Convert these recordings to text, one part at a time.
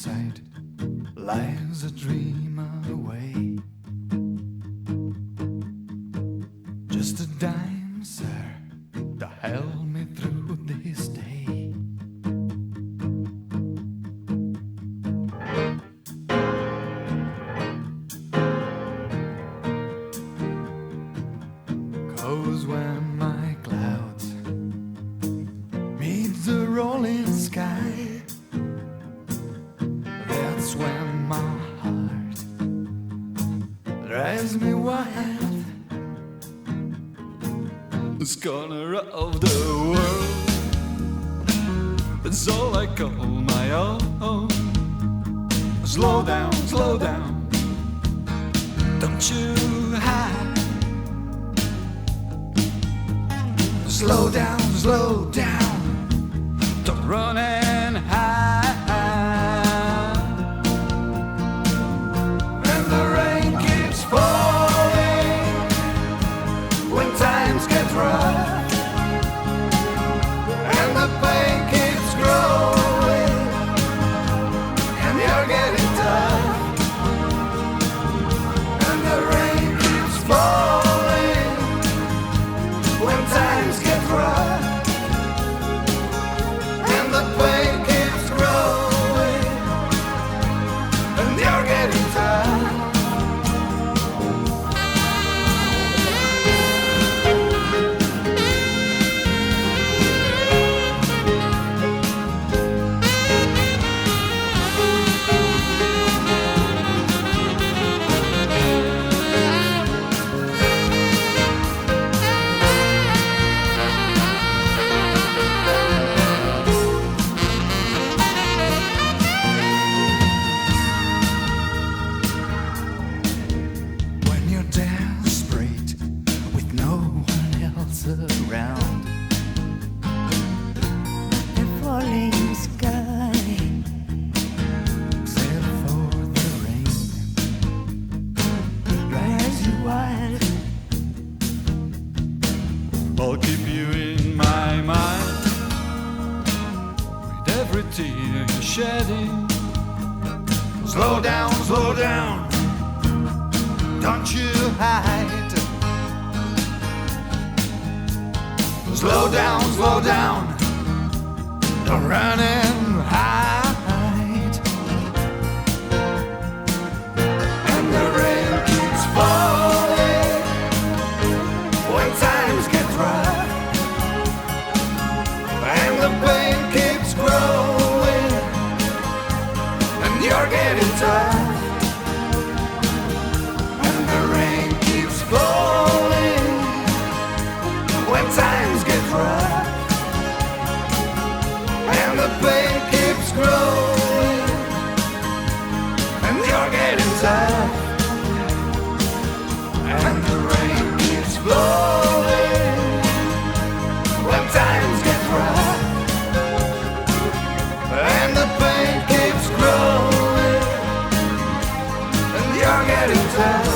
inside lies a dream away. Just a dime, sir, to help me through this day. Cause when my clouds meet the rolling sky, that's when my heart drives me wild. This corner of the world, it's all I call my own. Slow down, don't you hide. Slow down, don't run and hide. And the rain keeps falling when times get rough, and the pain keeps growing, and you're getting tough. And the rain keeps falling when times get rough, and the pain keeps growing, and you're getting tough. When you're desperate with no one else around, The falling sky, except for the rain, drives you wild. I'll keep you in my mind with every tear you're shedding. Slow down, don't you hide. Slow down, don't run and hide. And the rain keeps falling when times get rough, and the pain keeps growing, and you're getting tough. And the rain keeps falling when times get rough, and the pain keeps growing, and you're getting tough. And the rain keeps blowing when times get rough, and the pain keeps growing, and you're getting tough.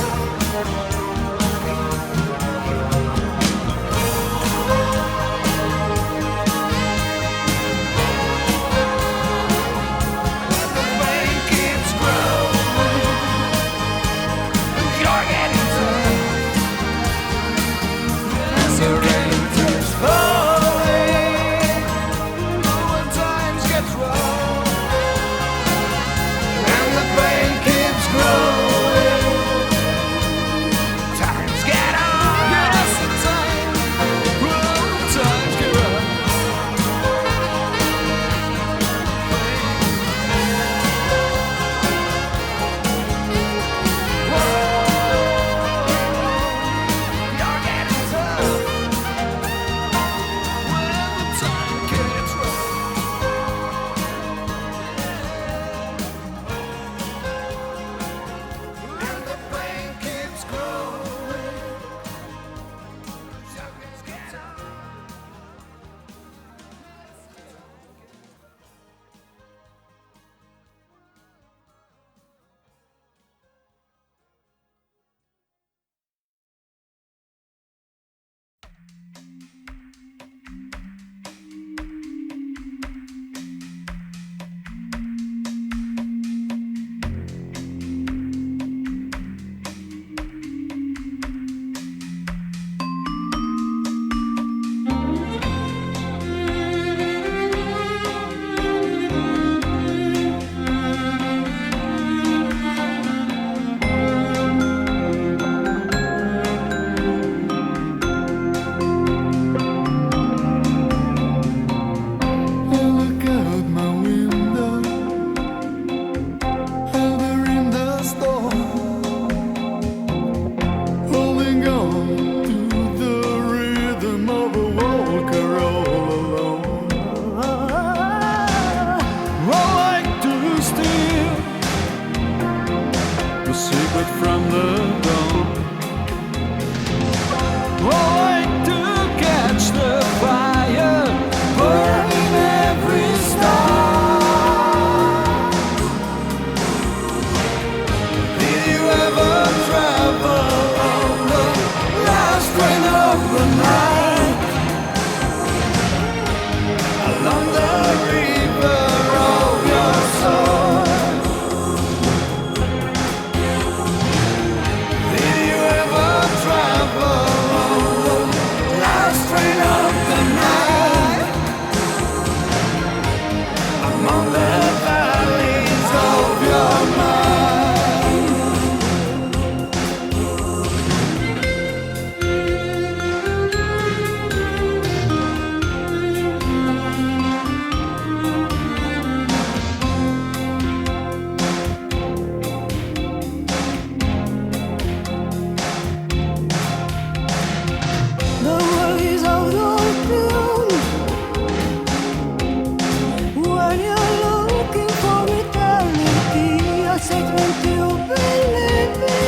Said won't you believe me?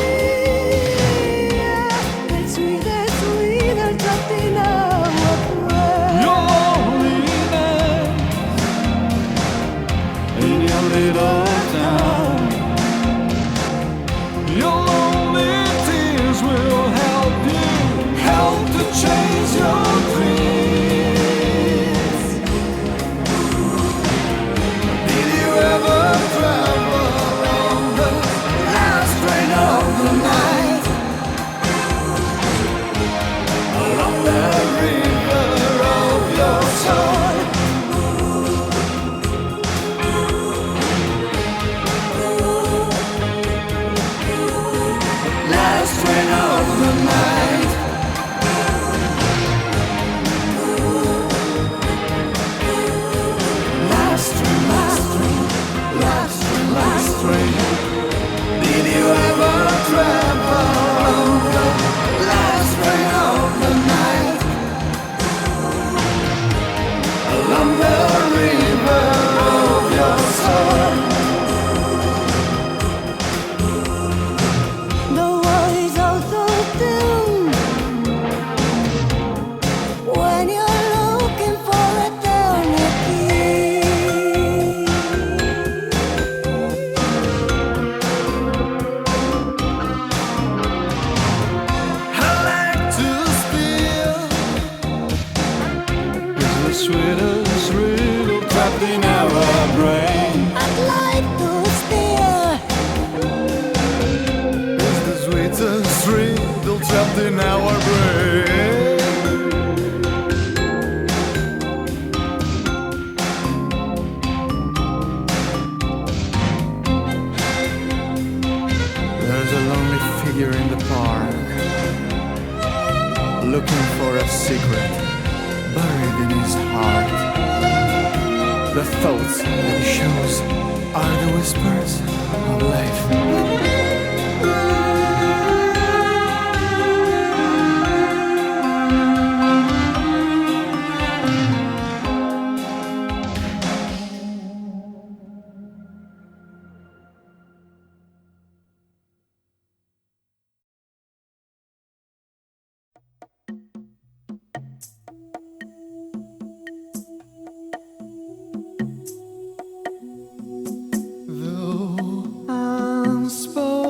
That sweeter, sweeter, dropped in our prayer. Your loneliness in your little town. Your lonely tears will help to chase your dreams. Did you ever travel on the last train of the night, along the river of your soul? Last train of the night. Last train, last train, last train, last train. Did you ever travel on the last train of the night, along the river of your soul? The world is all so dim when you're looking for eternity. I like to steal is the sweetest riddle trapped in our brain. I'd like to steer Is the sweetest riddle trapped in our brain. There's a lonely figure in the park, looking for a secret buried in his heart. The thoughts that he shows are the whispers of life. Though unspoken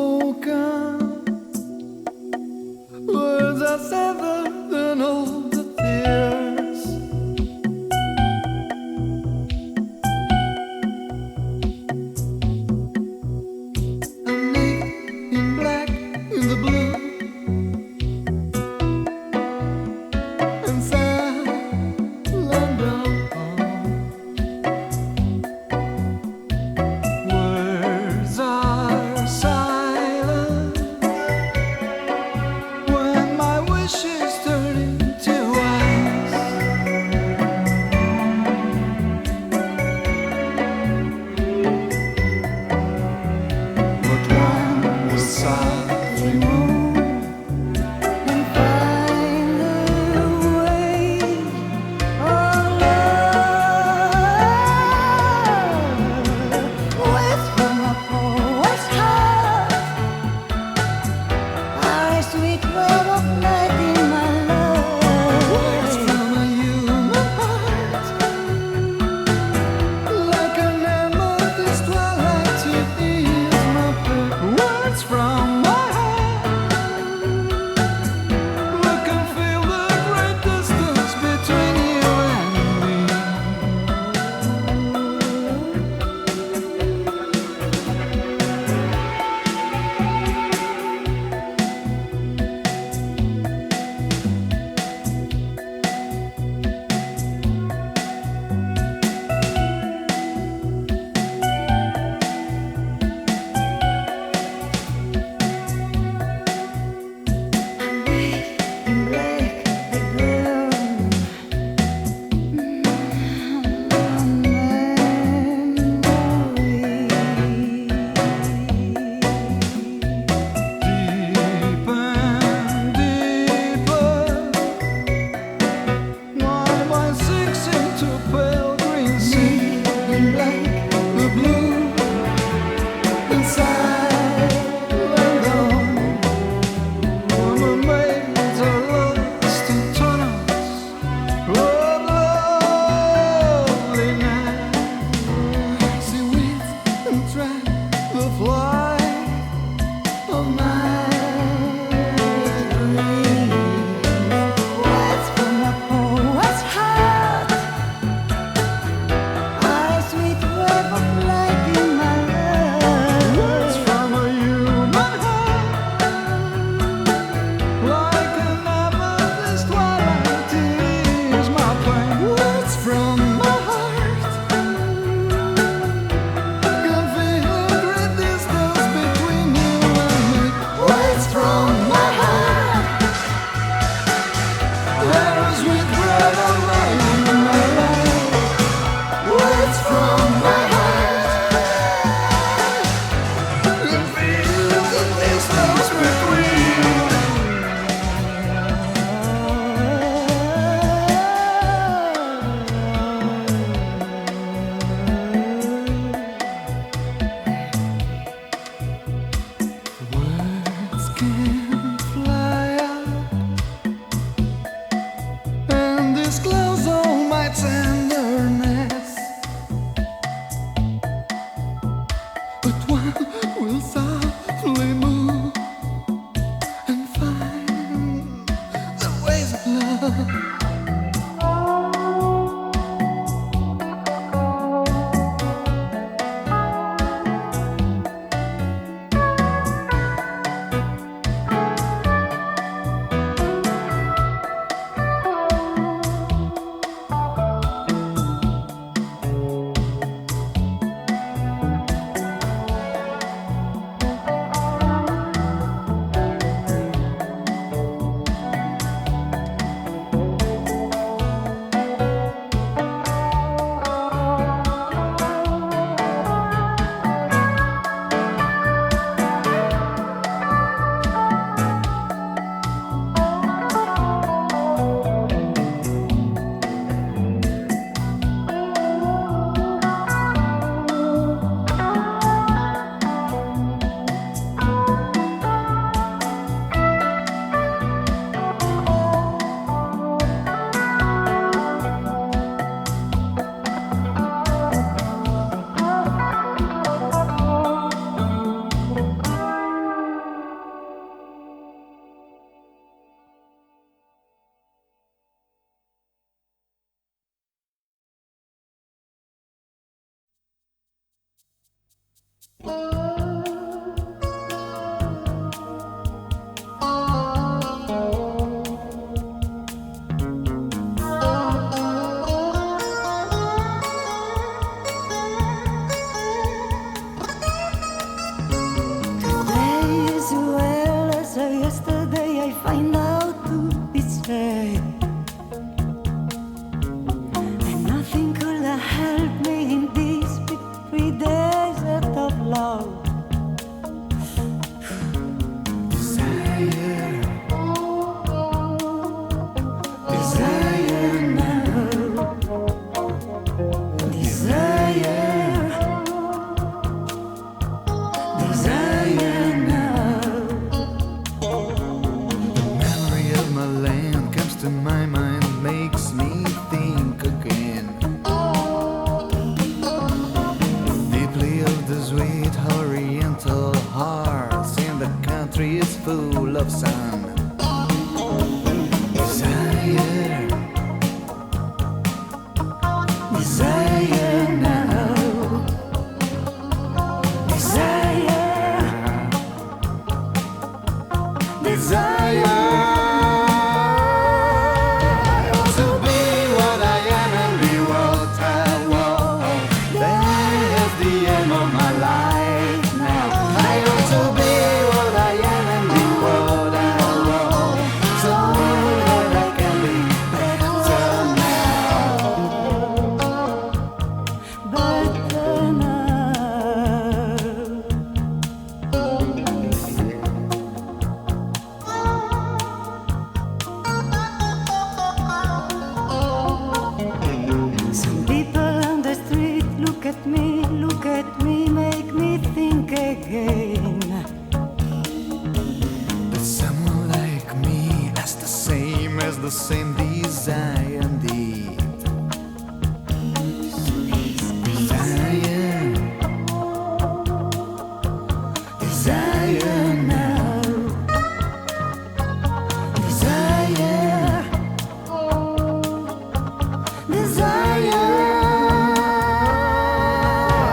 Today as well as yesterday I find out to be sad. And nothing could have helped me in these three days of love. Desire, desire now. Desire, desire now. Memory of my land comes to my mind, makes me think again. Deeply of the sweet oriental hearts, and the country is full of sun. Desire, Desire now. Desire, desire. I want to be what I am and be what I want. That's the aim of my life now. I want to be what I am and be what I want, so that I can be better now. Better now. Some people on the street look at me, make me think again. But someone like me has the same desire indeed. Desire, desire now. Desire, desire.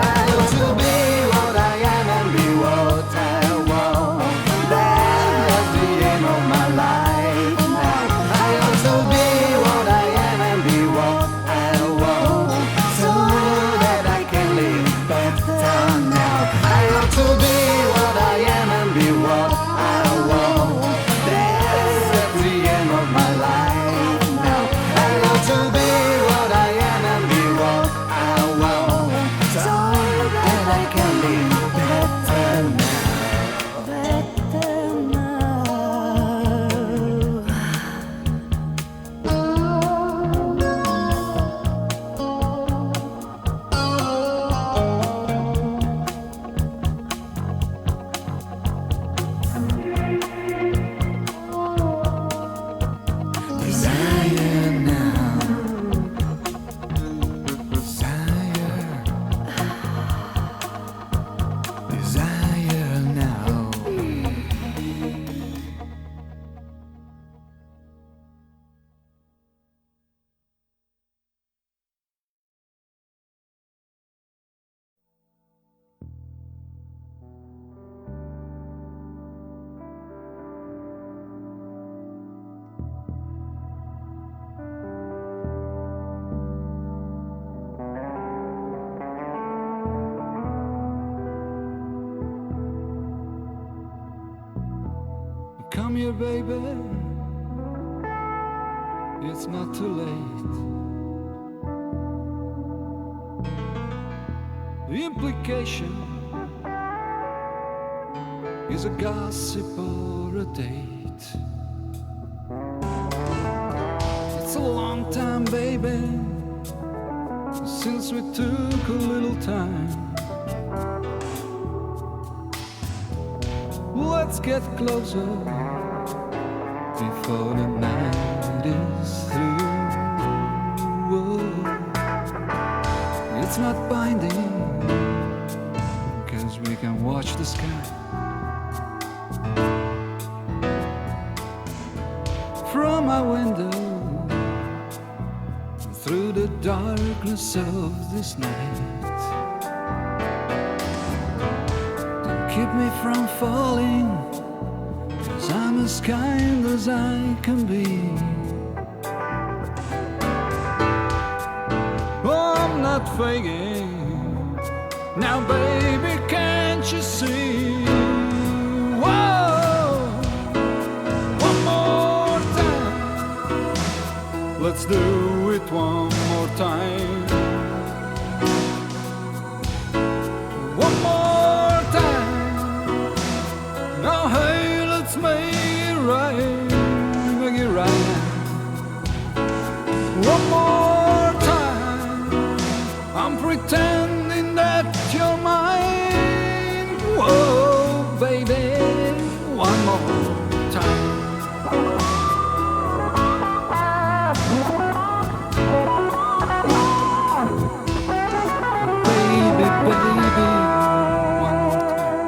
I want to be what I am and be what I want. That's the aim of my life now. I want to be what I am and be what I want, so that I can live better now. I want to be what I am and be what I want. That's the aim of my life now. I want to be what I am and be what I want, so that I can live better now. Better now. Desire now. Desire. Desire now. Come here, baby. It's not too late. The implication is a gossip or a date. It's a long time, baby, since we took a little time. Let's get closer before the night is through. It's not binding, 'cause we can watch the sky from our window through the darkness of this night. keep me from falling, 'cause I'm as kind as I can be. Oh, I'm not faking. Now baby, can't you see? Whoa, one more time. Let's do it one more time. One more time. Now hey, let's make it right. Make it right now. One more time. I'm pretending that you're mine. Whoa, baby, one more time. Baby, baby, one more time.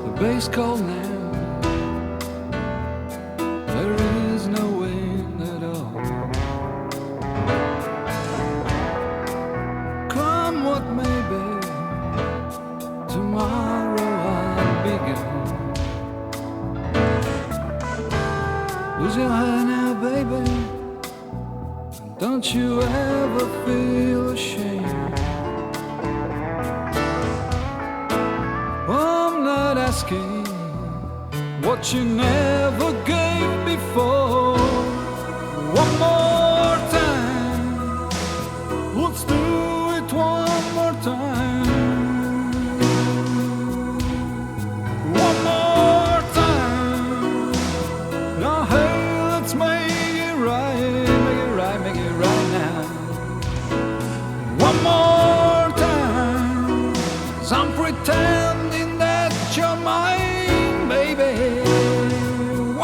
The bass cold now. There is no wind at all. Come what may be, tomorrow I'll be gone. Lose your head now, baby. Don't you ever feel ashamed. I'm not asking what you never gave before. One more time. Let's do it one more time. One more time. Now hey, let's make it right. Make it right, make it right now. One more time. 'Cause I'm pretending that you're mine, baby.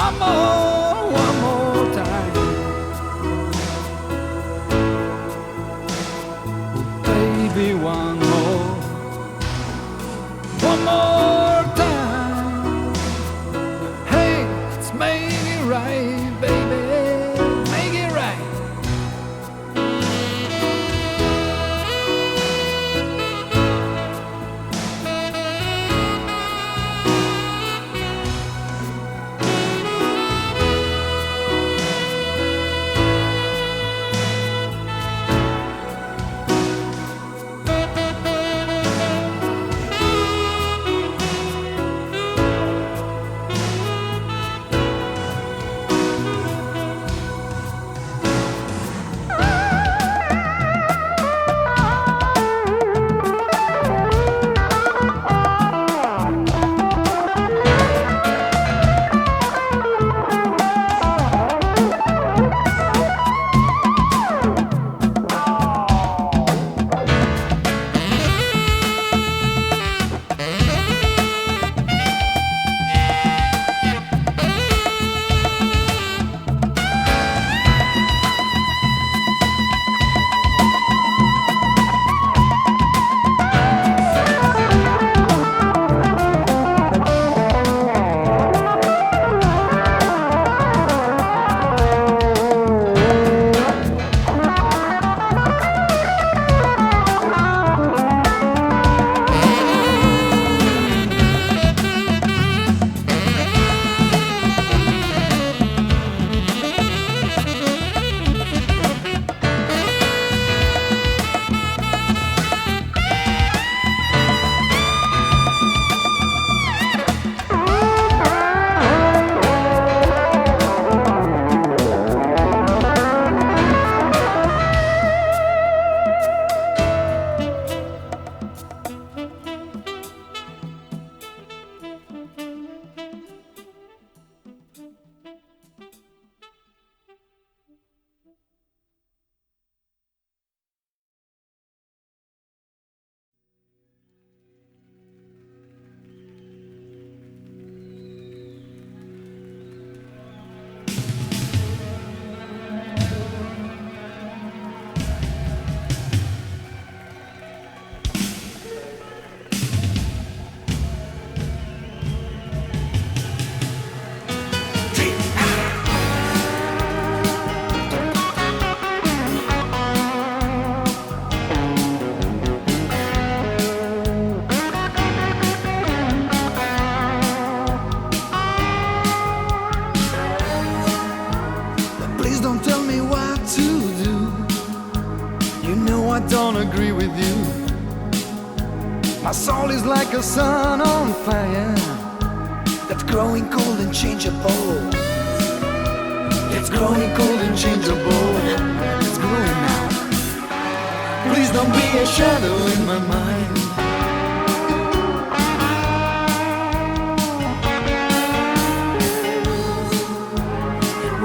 One more time. Baby, one more time. Hey, let's make it right, baby. Make it right. agree with you. My soul is like a sun on fire that's growing cold and changeable. It's growing cold and changeable. It's growing now. Please don't be a shadow in my mind.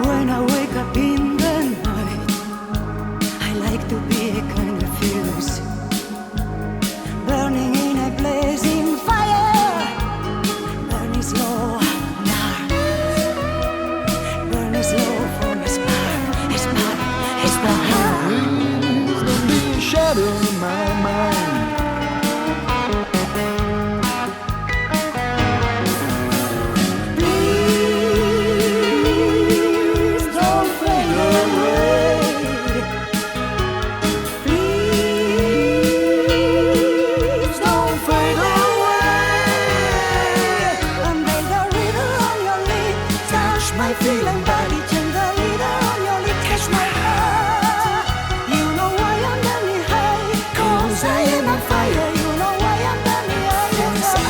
When I wake up in the night, I like to be kind of fuse, burning in a blazing fire, burning slow now, burning slow for a spark, a spark, a spark. Please don't be a shadow in my mind. Please don't fade away. Please don't fade away. And make the river on your lip touch my feeling body, change the river on your lip, catch my heart. You know why I'm burning high, 'cause I am on fire. You know why I'm burning high, yes I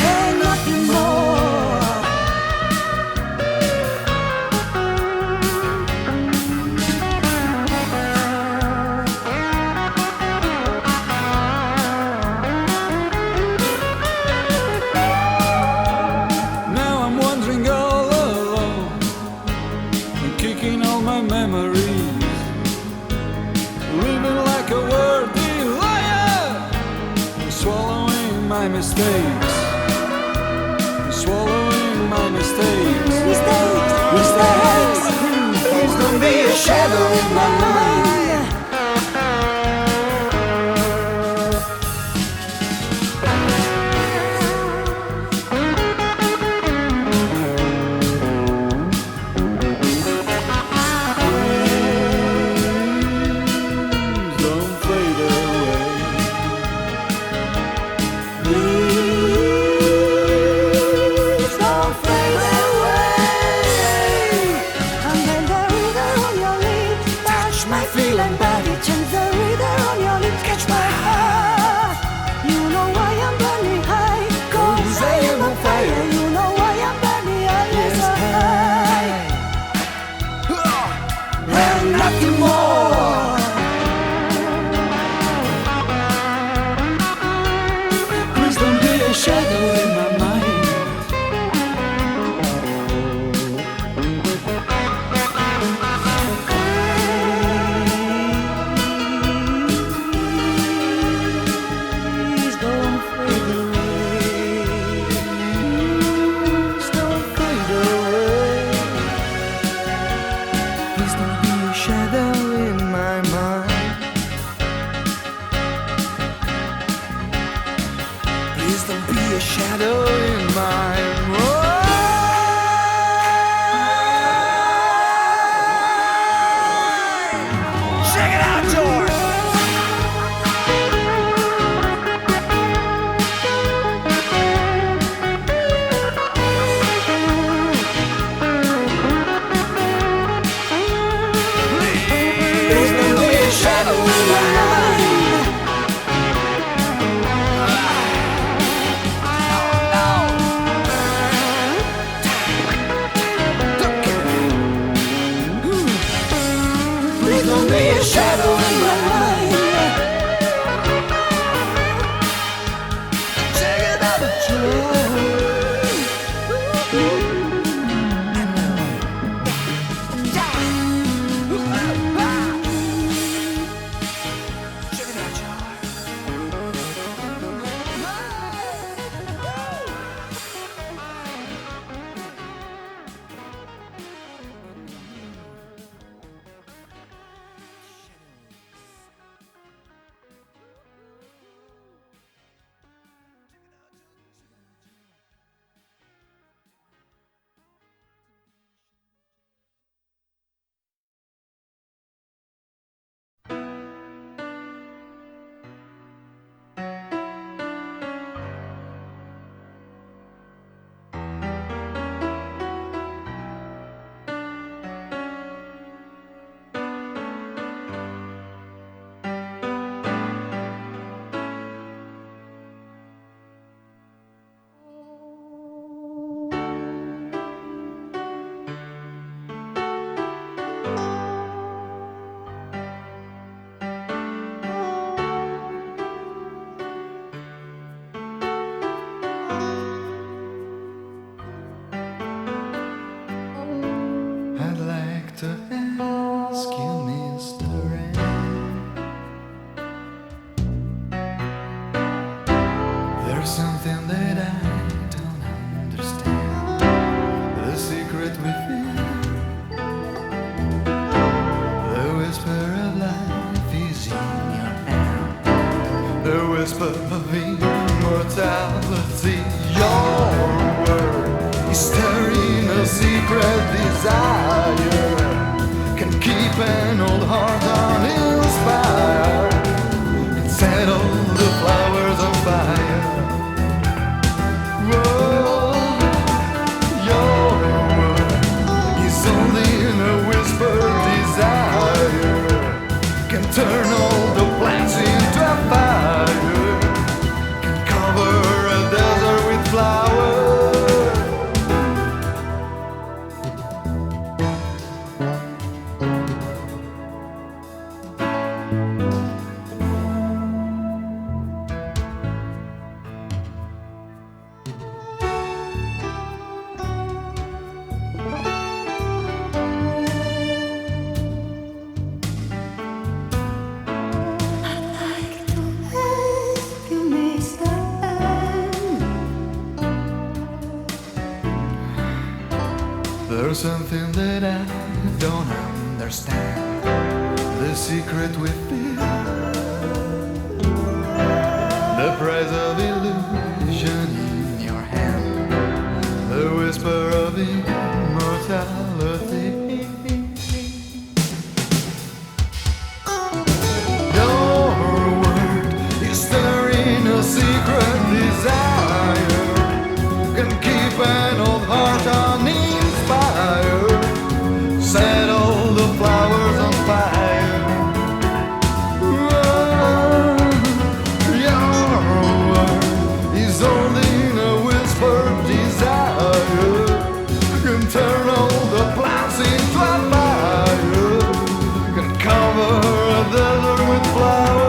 and nothing more. Now I'm wandering all alone and kicking all my memories, living like a worthy liar, swallowing my mistakes, swallowing my mistakes. Mistakes, Mistakes. Please don't be a shadow in my mind. Please don't fade away. Please don't fade away. And then the river on your lips touch my feeling body, change the river on your lips, catch my heart. You know why I'm burning high, 'cause I am on fire. You know why I'm burning high, yes I And nothing more. Please don't be a shadow in my mind. Please don't fade away. Please don't fade away. Please don't be a shadow in my mind. Please don't be a shadow in my mind. Check it out, George. Please don't be a shadow in my mind. Please don't be a shadow in my mind. Check it out, check it out, George. whisper of immortality. Your word is stirring a secret desire, can keep an old heart uninspired and set all the flowers on fire. Whoa, your word is only in a whisper desire, can turn all the plants into a fire, can cover a desert with flowers. There's something that I don't understand, the secret we feel, the price of illusion in your hand, the whisper of immortality. Your word is stirring a secret desire, can keep an old heart uninspired, set all the flowers on fire. Whoa, your word is only in a whispered desire, can turn all the plants into a fire, can cover a desert with flowers.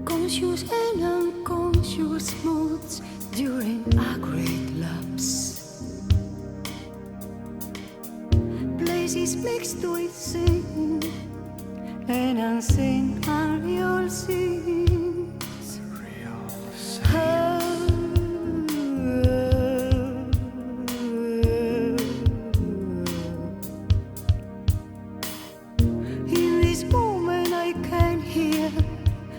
Conscious and unconscious moods during a great lapse. Places mixed with seen and unseen are real scenes. In this moment I can hear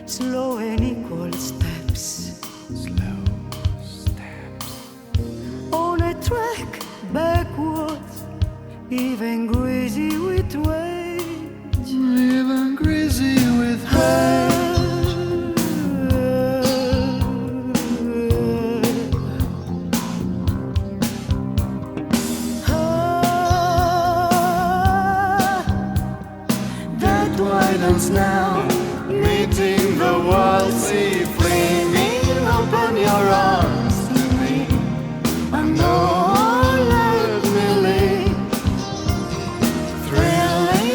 slow and equal steps. Slow steps. On a track backwards, even greasy with rage. Even greasy with rage. That widens now, Meeting the world sea, flinging open your arms to me. I know, let me live, Thrilling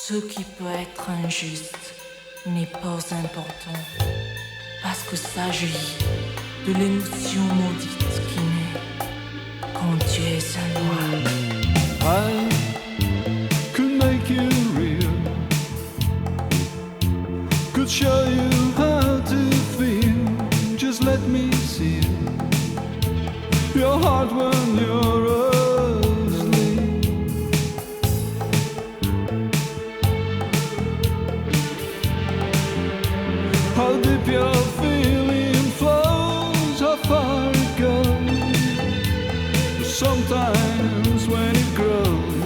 Ce qui peut être injuste n'est pas important, parce que s'agit de l'émotion maudite qui naît quand tu es un noir. I could make you real, could show you how to feel. Just let me see your heart when you're asleep. How deep your feeling flows, how far it goes. Sometimes when it grows,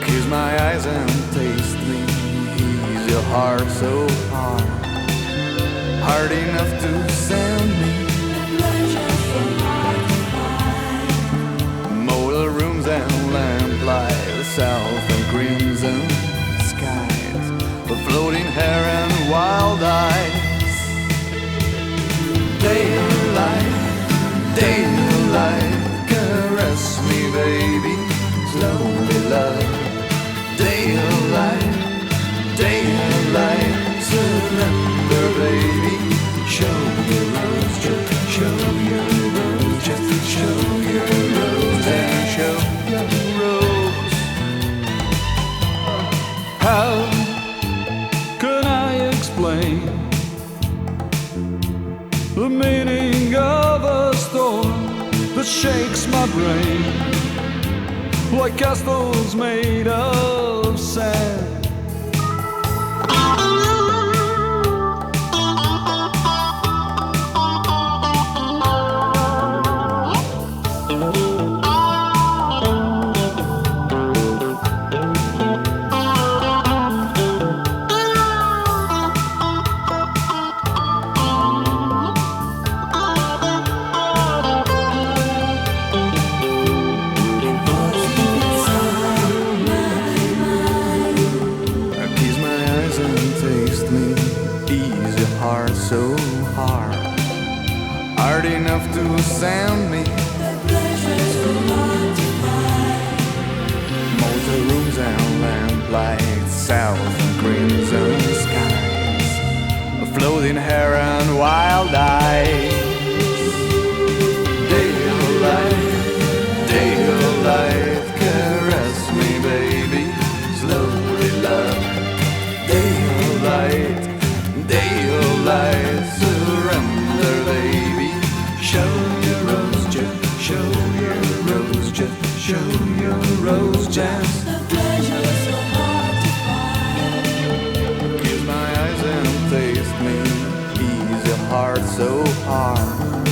kiss my eyes and taste me. Ease your heart so hard, hard enough to send me. Motor rooms and lamplight, south and crimson skies, the floating hair and wild eyes. Daylight, caress me, baby, slowly, love. Daylight, surrender, baby. Show your rose, just show your rose, just show your rose, and show your rose. How can I explain the meaning of a storm that shakes my brain like castles made of sand? So hard, hard enough to send me. Motor rooms and lamplights, south and crimson skies, a floating hair and wild eyes. Daylight, caress me, baby, slowly, love. Daylight, surrender, baby. Show your rose, just show your rose, just show your rose, just. The pleasure so hard to find. Kiss my eyes and taste me. Ease your heart so hard,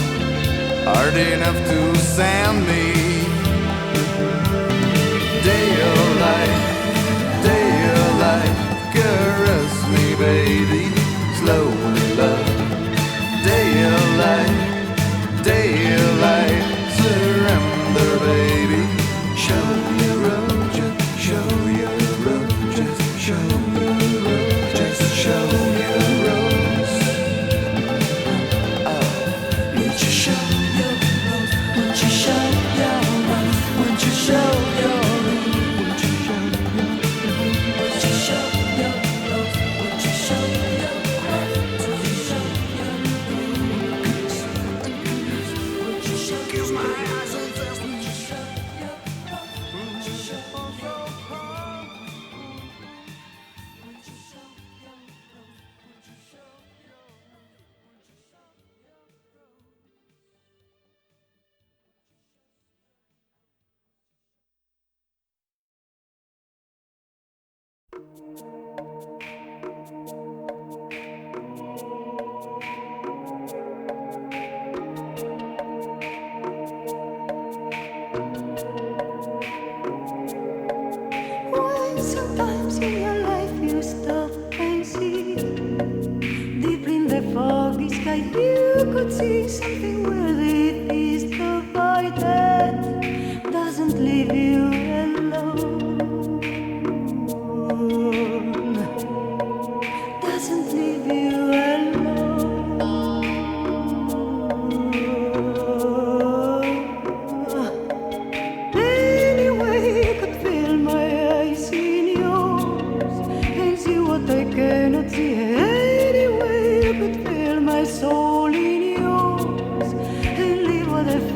hard enough to send me. Daylight, caress me, baby, slowly, love. Daylight, surrender, baby. Show your rose, just show your rose, just show your rose, just show your rose. Oh, won't you show your rose? Won't you show your rose? Won't you show your rose? Won't you show your rose? Won't you show your rose? Won't you show your rose?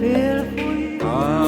feel for you.